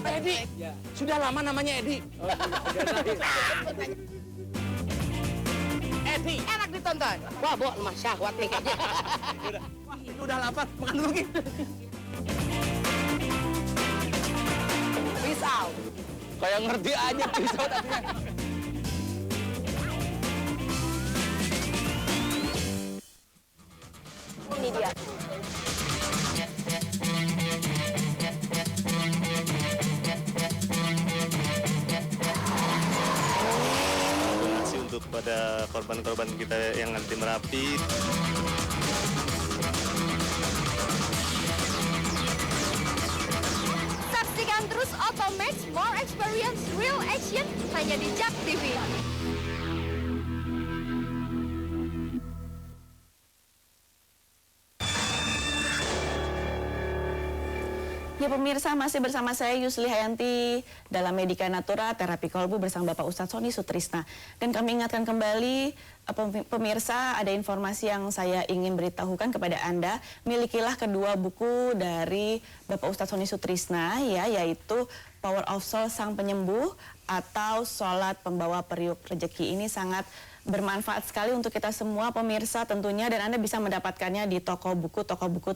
Edi. Ya. Sudah lama namanya Edi. Oh, Edi. Enak ditonton. Wah, Bo, lemah syahwat nih kayaknya. Wah, ini udah lapar. Makan dulu, Ki. Pisau. Kayak ngerti aja pisau tadinya. Ini dia. Kasih untuk pada korban-korban kita yang nanti Merapi. Saksikan terus Otomax More Experience Real Action hanya di JAK TV. Ya pemirsa, masih bersama saya Yusli Hayanti dalam Medika Natura Terapi Kolbu bersama Bapak Ustadz Sony Sutrisna. Dan kami ingatkan kembali pemirsa, ada informasi yang saya ingin beritahukan kepada Anda. Milikilah kedua buku dari Bapak Ustadz Sony Sutrisna, ya, yaitu Power of Soul Sang Penyembuh atau Sholat Pembawa Periuk Rezeki. Ini sangat bermanfaat sekali untuk kita semua pemirsa tentunya, dan Anda bisa mendapatkannya di toko buku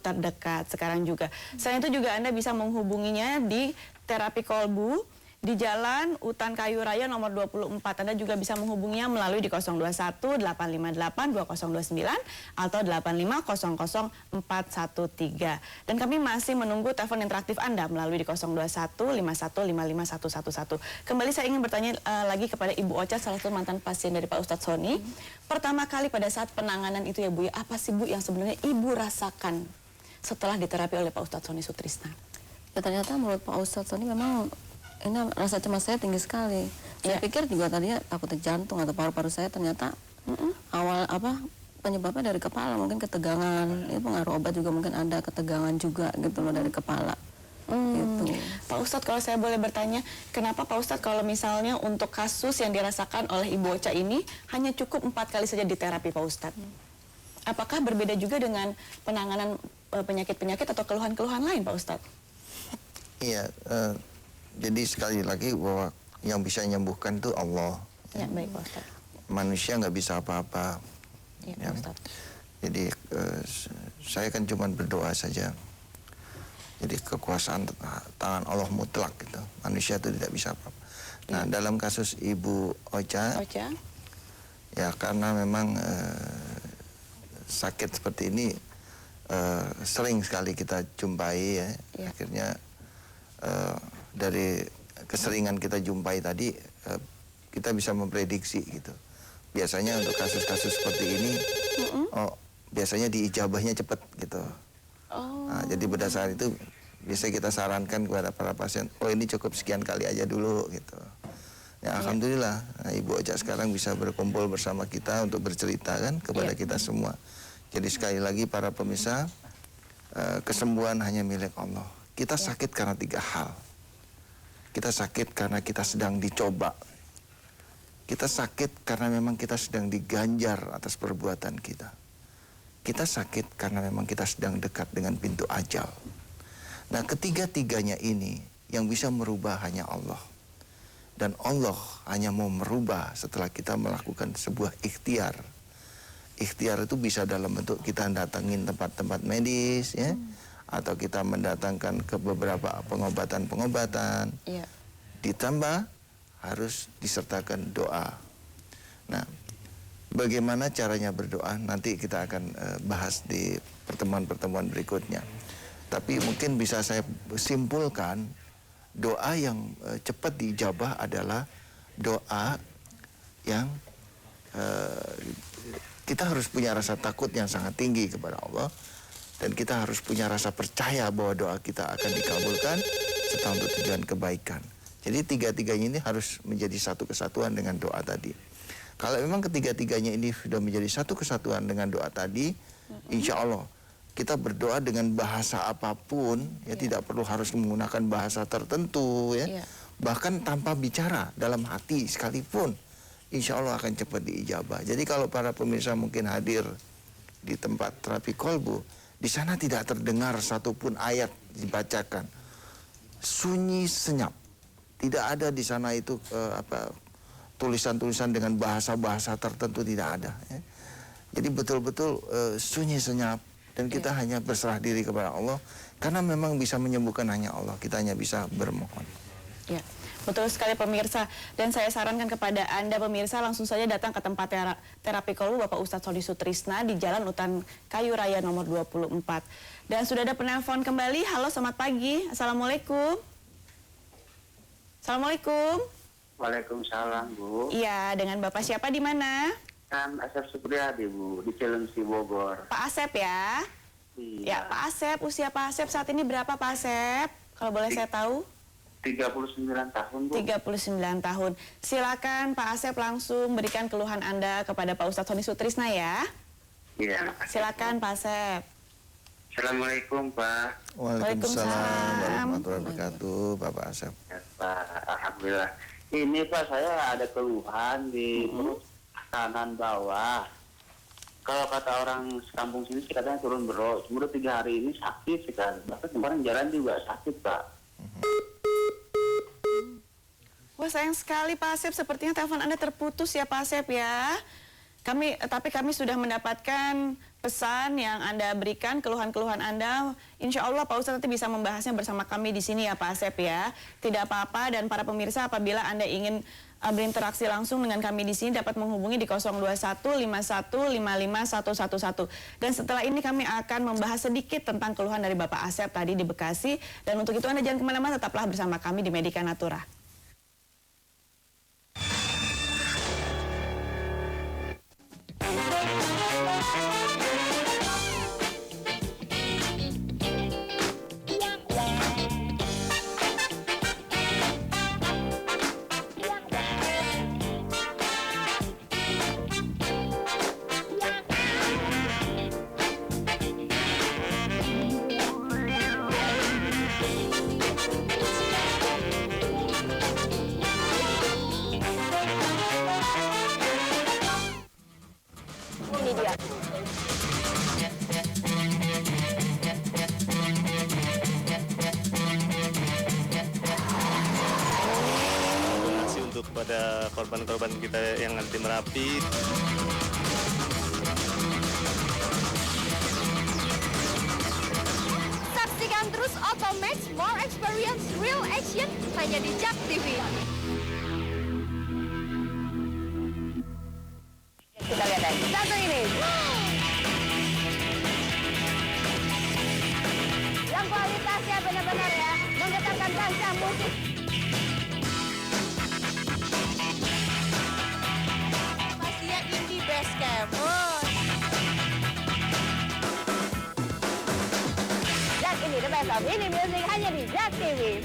terdekat sekarang juga. Selain itu juga Anda bisa menghubunginya di Terapi Kolbu di Jalan Utan Kayu Raya nomor 24. Anda juga bisa menghubunginya melalui di 021 858 2029 atau 85 00 413. Dan kami masih menunggu telepon interaktif Anda melalui di 021 51 55 111. Kembali saya ingin bertanya lagi kepada Ibu Ocha, salah satu mantan pasien dari Pak Ustadz Sony. Pertama kali pada saat penanganan itu ya Bu, ya, apa sih Bu yang sebenarnya Ibu rasakan setelah diterapi oleh Pak Ustadz Sony Sutrisna? Ya ternyata menurut Pak Ustadz Sony memang ini rasa cemas saya tinggi sekali. Saya pikir juga tadinya takut jantung atau paru-paru saya, ternyata awal penyebabnya dari kepala, mungkin ketegangan. Ini pengaruh obat juga mungkin ada ketegangan juga gitu loh dari kepala. Gitu. Pak Ustadz, kalau saya boleh bertanya, kenapa Pak Ustadz kalau misalnya untuk kasus yang dirasakan oleh Ibu Ocha ini hanya cukup 4 kali saja diterapi Pak Ustadz? Apakah berbeda juga dengan penanganan penyakit-penyakit atau keluhan-keluhan lain Pak Ustadz? Iya, jadi sekali lagi bahwa yang bisa menyembuhkan itu Allah. Ya, baik Pak Ustadz. Manusia nggak bisa apa-apa. Ya, Pak Ustadz. Jadi saya kan cuma berdoa saja. Jadi kekuasaan tangan Allah mutlak gitu. Manusia itu tidak bisa apa-apa. Nah, dalam kasus Ibu Ocha, ya karena memang sakit seperti ini sering sekali kita jumpai ya. Akhirnya dari keseringan kita jumpai tadi kita bisa memprediksi gitu. Biasanya untuk kasus-kasus seperti ini biasanya diijabahnya cepat gitu. Nah, jadi berdasarkan itu biasanya kita sarankan kepada para pasien, oh ini cukup sekian kali aja dulu gitu. Ya alhamdulillah, nah, Ibu Ocha sekarang bisa berkumpul bersama kita untuk bercerita kan kepada kita semua. Jadi sekali lagi para pemirsa, kesembuhan hanya milik Allah. Kita sakit karena 3 hal. Kita sakit karena kita sedang dicoba. Kita sakit karena memang kita sedang diganjar atas perbuatan kita. Kita sakit karena memang kita sedang dekat dengan pintu ajal. Nah, ketiga-tiganya ini yang bisa merubah hanya Allah. Dan Allah hanya mau merubah setelah kita melakukan sebuah ikhtiar. Ikhtiar itu bisa dalam bentuk kita datangin tempat-tempat medis ya. Atau kita mendatangkan ke beberapa pengobatan-pengobatan, ditambah harus disertakan doa. Nah, bagaimana caranya berdoa nanti kita akan bahas di pertemuan-pertemuan berikutnya. Tapi mungkin bisa saya simpulkan, doa yang cepat diijabah adalah doa yang kita harus punya rasa takut yang sangat tinggi kepada Allah. Dan kita harus punya rasa percaya bahwa doa kita akan dikabulkan serta untuk tujuan kebaikan. Jadi tiga-tiganya ini harus menjadi satu kesatuan dengan doa tadi. Kalau memang ketiga-tiganya ini sudah menjadi satu kesatuan dengan doa tadi, insya Allah kita berdoa dengan bahasa apapun, ya tidak perlu harus menggunakan bahasa tertentu, ya. Bahkan tanpa bicara dalam hati sekalipun, insya Allah akan cepat diijabah. Jadi kalau para pemirsa mungkin hadir di tempat terapi kolbu, di sana tidak terdengar satupun ayat dibacakan. sunyi senyap. Tidak ada di sana itu tulisan-tulisan dengan bahasa-bahasa tertentu, tidak ada. Ya. Jadi betul-betul sunyi senyap, dan kita hanya berserah diri kepada Allah, karena memang bisa menyembuhkan hanya Allah. Kita hanya bisa bermohon. Ya, betul sekali pemirsa. Dan saya sarankan kepada Anda pemirsa langsung saja datang ke tempat terapi kolbu Bapak Ustadz Sony Sutrisna di Jalan Utan Kayu Raya nomor 24. Dan sudah ada penelpon kembali. Halo, selamat pagi. Assalamualaikum. Assalamualaikum. Waalaikumsalam, Bu. Iya, dengan Bapak siapa di mana? Kan Asep Supriyadi, Bu, di Cilengsi, Bogor. Pak Asep ya? Iya. Ya, Pak Asep. Usia Pak Asep saat ini berapa, Pak Asep? Kalau boleh saya tahu? 39 tahun, Bu. 39 tahun. Silakan Pak Asep langsung berikan keluhan Anda kepada Pak Ustadz Sony Sutrisna ya. Iya. Silakan Pak Asep. Assalamualaikum, Pak. Waalaikumsalam warahmatullahi wabarakatuh, Bapak Asep. Ya, Pak. Alhamdulillah. Ini, Pak, saya ada keluhan di perut kanan bawah. Kalau kata orang sekampung sini sih katanya turun bro. Cuma 3 hari ini sakit sekali. Bahkan kemarin jalan juga sakit, Pak. Wah, sayang sekali Pak Asep, sepertinya telepon Anda terputus ya Pak Asep ya. Tapi kami sudah mendapatkan pesan yang Anda berikan, keluhan-keluhan Anda. Insya Allah Pak Ustadz nanti bisa membahasnya bersama kami di sini ya Pak Asep ya. Tidak apa-apa, dan para pemirsa apabila Anda ingin berinteraksi langsung dengan kami di sini dapat menghubungi di 02151555111. Dan setelah ini kami akan membahas sedikit tentang keluhan dari Bapak Asep tadi di Bekasi. Dan untuk itu Anda jangan kemana-mana, tetaplah bersama kami di Medika Natura. Ini dia. Donasi untuk pada korban-korban kita yang nanti Merapi. Saksikan terus Otomax More Experience Real Action hanya di JAK TV. Kita lihat aja. Satu ini. Yang kualitasnya benar-benar ya, menggetarkan kancah musik. Pastinya Indie Base Camp. JAK ini the best of indie music hanya di JAK TV.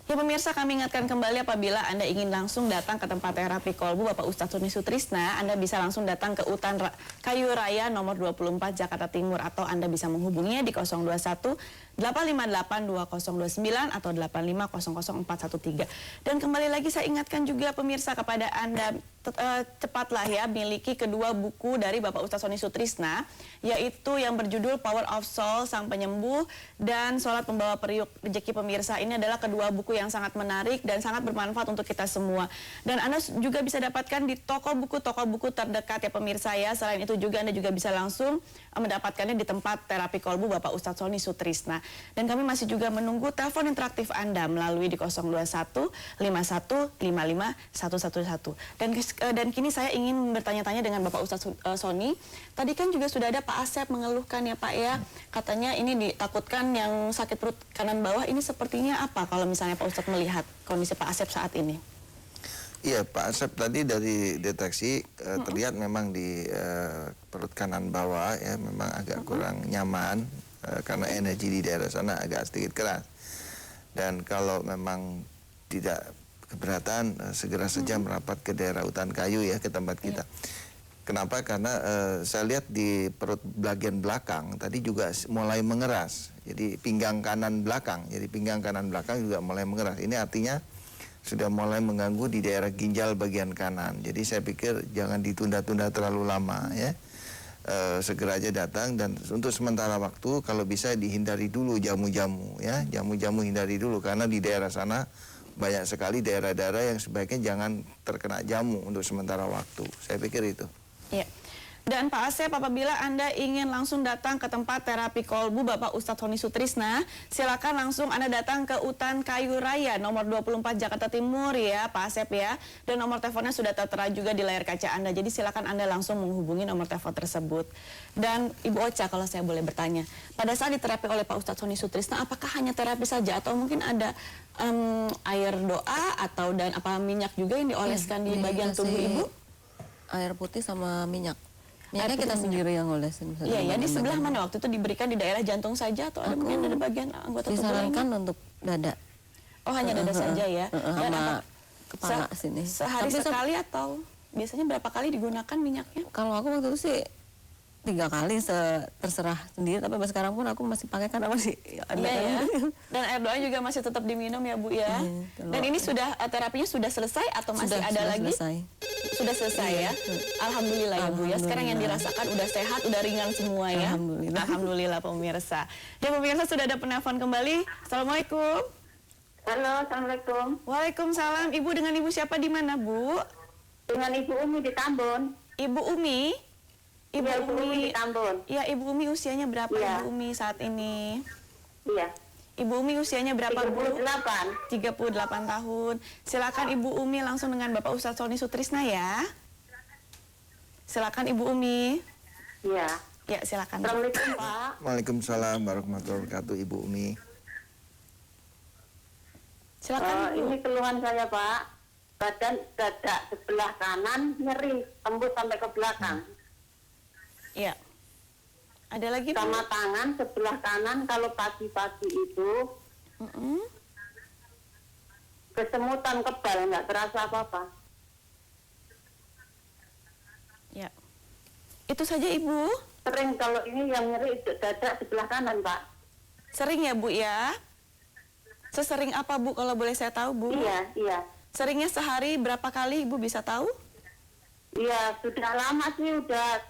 Ya pemirsa, kami ingatkan kembali apabila Anda ingin langsung datang ke tempat terapi kolbu Bapak Ustadz Sony Sutrisna, Anda bisa langsung datang ke Utan Kayu Raya nomor 24 Jakarta Timur, atau Anda bisa menghubunginya di 021 858 2029 atau 8500413. Dan kembali lagi saya ingatkan juga pemirsa kepada Anda, cepatlah ya miliki kedua buku dari Bapak Ustadz Sony Sutrisna, yaitu yang berjudul Power of Soul Sang Penyembuh dan Sholat Pembawa Periuk Rezeki. Pemirsa, ini adalah kedua buku yang sangat menarik dan sangat bermanfaat untuk kita semua. Dan Anda juga bisa dapatkan di toko buku terdekat ya pemirsa ya. Selain itu juga Anda juga bisa langsung mendapatkannya di tempat terapi kolbu Bapak Ustadz Sony Sutrisna. Dan kami masih juga menunggu telepon interaktif Anda melalui di 021 51 55 111. Dan kini saya ingin bertanya-tanya dengan Bapak Ustadz Sony. Tadi kan juga sudah ada Pak Asep mengeluhkan ya Pak ya. Katanya ini ditakutkan yang sakit perut kanan bawah ini sepertinya apa kalau misalnya Pak Ustadz melihat kondisi Pak Asep saat ini? Iya, Pak Asep tadi dari deteksi terlihat memang di perut kanan bawah ya memang agak kurang nyaman karena energi di daerah sana agak sedikit keras. Dan kalau memang tidak keberatan, segera saja merapat ke daerah Utan Kayu ya, ke tempat kita. Kenapa? Karena saya lihat di perut bagian belakang tadi juga mulai mengeras. Jadi pinggang kanan belakang juga mulai mengeras. Ini artinya sudah mulai mengganggu di daerah ginjal bagian kanan. Jadi saya pikir jangan ditunda-tunda terlalu lama ya. Segera aja datang, dan untuk sementara waktu kalau bisa dihindari dulu jamu-jamu ya. Jamu-jamu hindari dulu karena di daerah sana banyak sekali daerah-daerah yang sebaiknya jangan terkena jamu untuk sementara waktu. Saya pikir itu. Iya. Dan Pak Asep, apabila Anda ingin langsung datang ke tempat terapi kolbu Bapak Ustadz Sony Sutrisna, silakan langsung Anda datang ke Utan Kayu Raya, nomor 24 Jakarta Timur ya Pak Asep ya. Dan nomor teleponnya sudah tertera juga di layar kaca Anda, jadi silakan Anda langsung menghubungi nomor telepon tersebut. Dan Ibu Ocha, kalau saya boleh bertanya, pada saat diterapi oleh Pak Ustadz Sony Sutrisna, apakah hanya terapi saja atau mungkin ada air doa atau dan apa minyak juga yang dioleskan di bagian tubuh Ibu? Air putih sama minyak. Minyaknya kita sendiri yang ngolesin. Iya ya, di sebelah mana waktu itu diberikan, di daerah jantung saja atau ada mungkin ada bagian anggota tubuh lainnya? Disarankan untuk dada. Oh, hanya dada saja ya. Dan sama kepala sini. Sehari sekali atau biasanya berapa kali digunakan minyaknya? Kalau aku waktu itu sih 3 kali, terserah sendiri, tapi sampai sekarang pun aku masih pakai karena masih ada. Iya ya. Dan air doa juga masih tetap diminum ya Bu ya. Dan ini sudah terapinya sudah selesai atau masih ada lagi? Sudah selesai ya. Alhamdulillah ya Bu ya. Sekarang yang dirasakan udah sehat, udah ringan semua ya. Alhamdulillah. Alhamdulillah pemirsa. Dan pemirsa sudah ada penelpon kembali. Assalamualaikum. Halo, Assalamualaikum. Waalaikumsalam. Ibu dengan Ibu siapa di mana Bu? Dengan Ibu Umi di Tambun. Ibu Umi. Ibu Iya, Ibu Umi di Tambun. Iya, Ibu Umi usianya berapa Iya. Ibu Umi saat ini? Iya. Ibu Umi usianya berapa Bu? 38. 38 tahun. Silakan Ibu Umi langsung dengan Bapak Ustadz Sony Sutrisna ya. Silakan Ibu Umi. Iya. Ya, silakan. Assalamualaikum, Pak. Waalaikumsalam warahmatullahi wabarakatuh, Ibu Umi. Silakan Ibu. Ini keluhan saya, Pak. Badan dada sebelah kanan nyeri, tembus sampai ke belakang. Iya. Ada lagi Bu? Sama tangan sebelah kanan kalau pagi-pagi itu kesemutan kebal, nggak terasa apa-apa. Ya. Itu saja Ibu. Sering kalau ini yang nyeri dada sebelah kanan, Pak. Sering ya Bu ya? Sesering apa Bu kalau boleh saya tahu Bu? Iya, iya. Seringnya sehari berapa kali Ibu bisa tahu? Iya, sudah lama sih, udah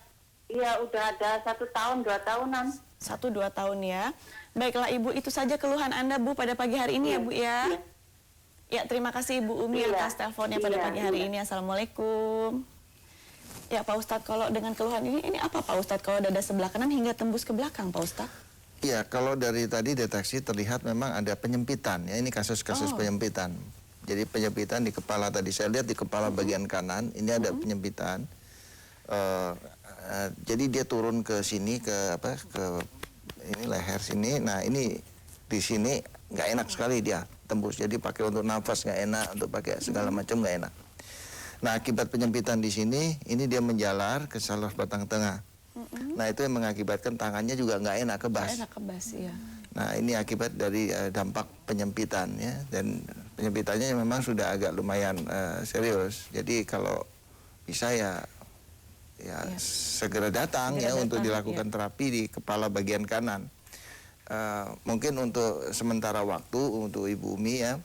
ada 1 tahun, 2 tahunan. 1-2 tahun ya. Baiklah Ibu, itu saja keluhan Anda Bu pada pagi hari ini ya Bu ya. Ya, terima kasih Ibu Umi atas teleponnya pada pagi hari ini. Assalamualaikum. Ya Pak Ustadz, kalau dengan keluhan ini apa Pak Ustadz? Kalau dada sebelah kanan hingga tembus ke belakang Pak Ustadz? Iya, kalau dari tadi deteksi terlihat memang ada penyempitan ya, ini kasus-kasus penyempitan. Jadi penyempitan di kepala tadi, saya lihat di kepala bagian kanan ini ada penyempitan. Jadi dia turun ke sini, ke ini leher sini. Nah ini di sini nggak enak sekali dia tembus. Jadi pakai untuk nafas nggak enak, untuk pakai segala macam nggak enak. Nah akibat penyempitan di sini, ini dia menjalar ke salur batang tengah. Nah itu yang mengakibatkan tangannya juga nggak enak, kebas. Nggak enak kebas, iya. Nah ini akibat dari dampak penyempitan ya, dan penyempitannya memang sudah agak lumayan serius. Jadi kalau bisa ya segera datang untuk dilakukan terapi di kepala bagian kanan. Mungkin untuk sementara waktu untuk Ibu Umi ya,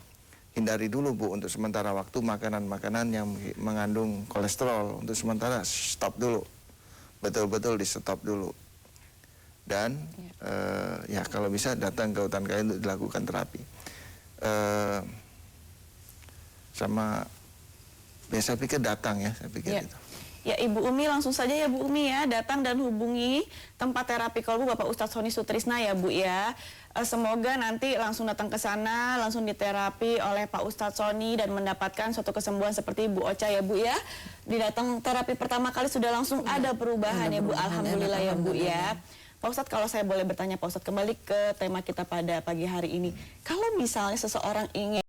hindari dulu Bu untuk sementara waktu makanan-makanan yang mengandung kolesterol. Untuk sementara stop dulu, betul-betul di stop dulu. Dan ya kalau bisa datang ke Utan Kayu untuk dilakukan terapi. Sama saya pikir datang ya, saya pikir itu. Ya Ibu Umi langsung saja ya Bu Umi ya, datang dan hubungi tempat terapi kolbu Bapak Ustadz Sony Sutrisna ya Bu ya. Semoga nanti langsung datang ke sana, langsung diterapi oleh Pak Ustadz Sony dan mendapatkan suatu kesembuhan seperti Bu Ocha ya Bu ya. Didatang terapi pertama kali sudah langsung ada perubahan ya Bu, alhamdulillah ya Bu ya. Pak Ustadz, kalau saya boleh bertanya Pak Ustadz, kembali ke tema kita pada pagi hari ini. Kalau misalnya seseorang ingin